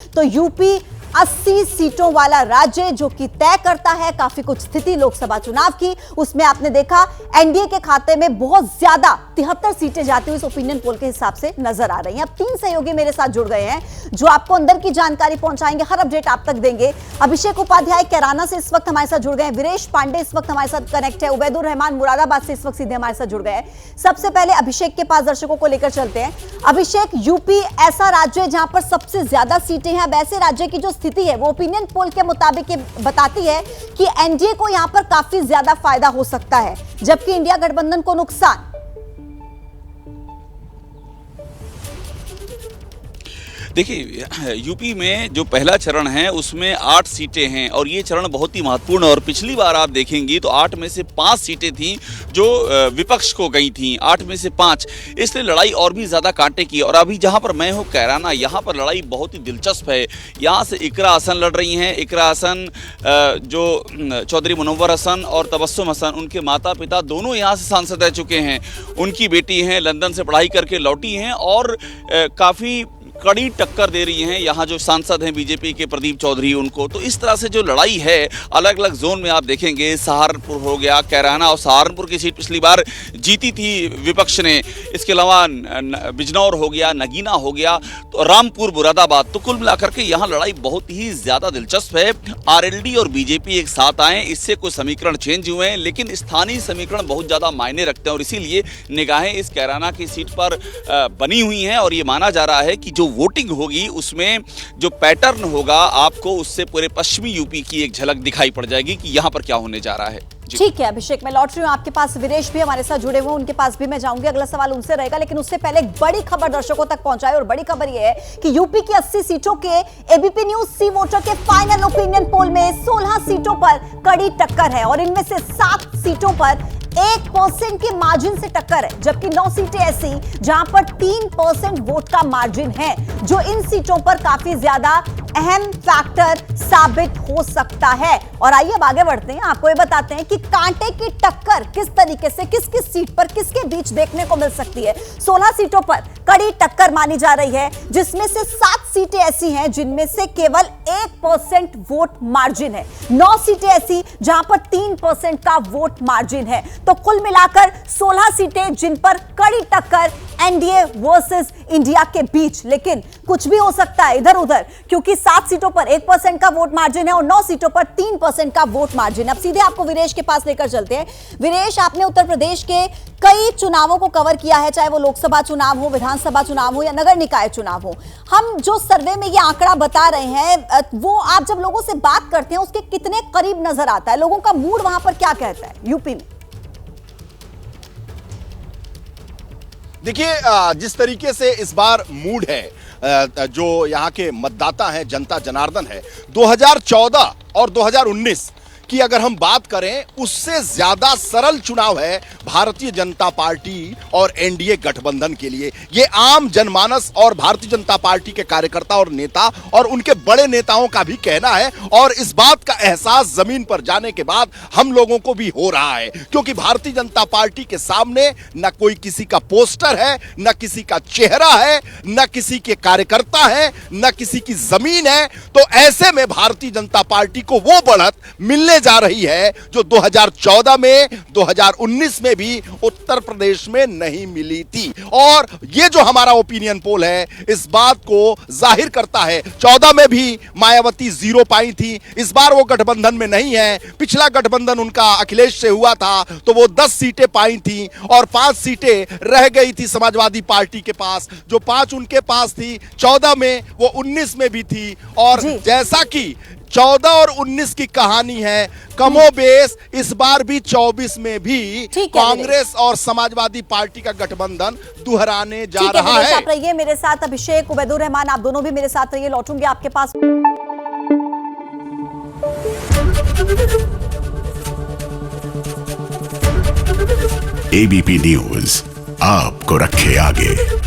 तो यूपी 80 सीटों वाला राज्य जो कि तय करता है काफी कुछ स्थिति लोकसभा चुनाव की। उसमें आपने देखा एनडीए के खाते में बहुत ज्यादा 73 सीटें जाती हुई इस ओपिनियन पोल के हिसाब से नजर आ रही हैं। अब 3 सहयोगी मेरे साथ जुड़ गए हैं जो आपको अंदर की जानकारी पहुंचाएंगे, हर अपडेट आप तक देंगे। अभिषेक उपाध्याय कैराना से इस वक्त हमारे साथ जुड़ गए हैं, वीरेश पांडे इस वक्त हमारे साथ कनेक्ट है, उबैदुर रहमान मुरादाबाद से इस वक्त सीधे हमारे साथ जुड़ गए हैं। सबसे पहले अभिषेक के पास दर्शकों को लेकर चलते हैं। अभिषेक, यूपी ऐसा राज्य है जहां पर सबसे ज्यादा सीटें हैं। अब ऐसे राज्य की जो स्थिति है वो ओपिनियन पोल के मुताबिक बताती है कि एनडीए को यहां पर काफी ज्यादा फायदा हो सकता है, जबकि इंडिया गठबंधन को नुकसान। देखिए, यूपी में जो पहला चरण है उसमें 8 सीटें हैं और ये चरण बहुत ही महत्वपूर्ण है। और पिछली बार आप देखेंगी तो 8 में से 5 सीटें थीं जो विपक्ष को गई थीं, 8 में से 5, इसलिए लड़ाई और भी ज़्यादा कांटे की। और अभी जहाँ पर मैं हूँ कैराना, यहाँ पर लड़ाई बहुत ही दिलचस्प है। यहाँ से इकरा हसन लड़ रही हैं। इकरा हसन जो चौधरी मुनव्वर हसन और तबस्सुम हसन, उनके माता पिता दोनों यहाँ से सांसद रह चुके हैं। उनकी बेटी हैं, लंदन से पढ़ाई करके लौटी हैं और काफ़ी कड़ी टक्कर दे रही हैं यहाँ जो सांसद हैं बीजेपी के प्रदीप चौधरी उनको। तो इस तरह से जो लड़ाई है अलग अलग जोन में आप देखेंगे, सहारनपुर हो गया, कैराना, और सहारनपुर की सीट पिछली बार जीती थी विपक्ष ने। इसके अलावा बिजनौर हो गया, नगीना हो गया, तो रामपुर, मुरादाबाद। तो कुल मिलाकर के यहाँ लड़ाई बहुत ही ज़्यादा दिलचस्प है। आरएलडी और बीजेपी एक साथ आए, इससे कुछ समीकरण चेंज हुए हैं, लेकिन स्थानीय समीकरण बहुत ज़्यादा मायने रखते हैं और इसीलिए निगाहें इस कैराना की सीट पर बनी हुई हैं। और ये माना जा रहा है कि जो वोटिंग होगी उसमें जो पैटर्न होगा आपको उससे पूरे पश्चिमी यूपी की एक झलक दिखाई पड़ जाएगी कि यहां पर क्या होने जा रहा है। ठीक है अभिषेक, मैं लौट रही हूं आपके पास। वीरेश भी हमारे साथ जुड़े हुए, उनके पास भी मैं जाऊंगी, अगला सवाल उनसे रहेगा। लेकिन उससे पहले एक बड़ी खबर दर्शकों तक पहुंचाए, और बड़ी खबर यह है कि यूपी की 80 सीटों के एबीपी न्यूज सी वोटर के फाइनल ओपिनियन पोल में 16 सीटों पर कड़ी टक्कर है और इनमें से 7 सीटों पर 1% के मार्जिन से टक्कर है, जबकि 9 सीटें ऐसी जहां पर 3% वोट का मार्जिन है, जो इन सीटों पर काफी ज्यादा अहम फैक्टर साबित हो सकता है। और आइए अब आगे बढ़ते हैं, आपको ये बताते हैं कि कांटे की टक्कर किस तरीके से किस किस सीट पर किसके बीच देखने को मिल सकती है। 16 सीटों पर कड़ी टक्कर मानी जा रही है, जिसमें से 7 सीटें ऐसी हैं जिनमें से केवल 1% वोट मार्जिन है, 9 सीटें ऐसी जहां पर 3% का वोट मार्जिन है। तो कुल मिलाकर 16 सीटें जिन पर कड़ी टक्कर एनडीए वर्सेस इंडिया के बीच। लेकिन कुछ भी हो सकता है इधर उधर, क्योंकि 7 सीटों पर 1% का वोट मार्जिन है और 9 सीटों पर 3% का वोट मार्जिन। अब सीधे आपको वीरेश के पास लेकर चलते हैं। वीरेश, आपने उत्तर प्रदेश के कई चुनावों को कवर किया है, चाहे वो लोकसभा चुनाव हो, विधानसभा चुनाव हो या नगर निकाय चुनाव हो। हम जो सर्वे में ये आंकड़ा बता रहे हैं वो आप जब लोगों से बात करते हैं उसके कितने करीब नजर आता है? लोगों का मूड वहां पर क्या कहता है यूपी में? देखिए, जिस तरीके से इस बार मूड है, जो यहाँ के मतदाता हैं, जनता जनार्दन है, 2014 और 2019 की अगर हम बात करें उससे ज्यादा सरल चुनाव है भारतीय जनता पार्टी और एनडीए गठबंधन के लिए। ये आम जनमानस और भारतीय जनता पार्टी के कार्यकर्ता और नेता और उनके बड़े नेताओं का भी कहना है, और इस बात का एहसास जमीन पर जाने के बाद हम लोगों को भी हो रहा है, क्योंकि भारतीय जनता पार्टी के सामने न कोई किसी का पोस्टर है, न किसी का चेहरा है, न किसी के कार्यकर्ता है, न किसी की जमीन है। तो ऐसे में भारतीय जनता पार्टी को वो बढ़त मिलने जा रही है जो 2014 में, 2019 में भी उत्तर प्रदेश में नहीं मिली थी। और ये जो हमारा ओपिनियन पोल है इस बात को जाहिर करता है। 14 में भी मायावती 0 पाई थी, इस बार वो गठबंधन में नहीं है। पिछला गठबंधन उनका अखिलेश से हुआ था तो वो 10 सीटें पाई थी और 5 सीटें रह गई थी समाजवादी पार्टी के पास। जो 5 उनके पास थी 14 में, वो 19 में भी थी। और जैसा कि 14 और 19 की कहानी है, कमोबेश इस बार भी 24 में भी कांग्रेस और समाजवादी पार्टी का गठबंधन दोहराने जा रहा है। आप रहिए मेरे साथ, अभिषेक, उबैदुर रहमान, आप दोनों भी मेरे साथ रहिए, लौटूंगी आपके पास। एबीपी न्यूज आपको रखे आगे।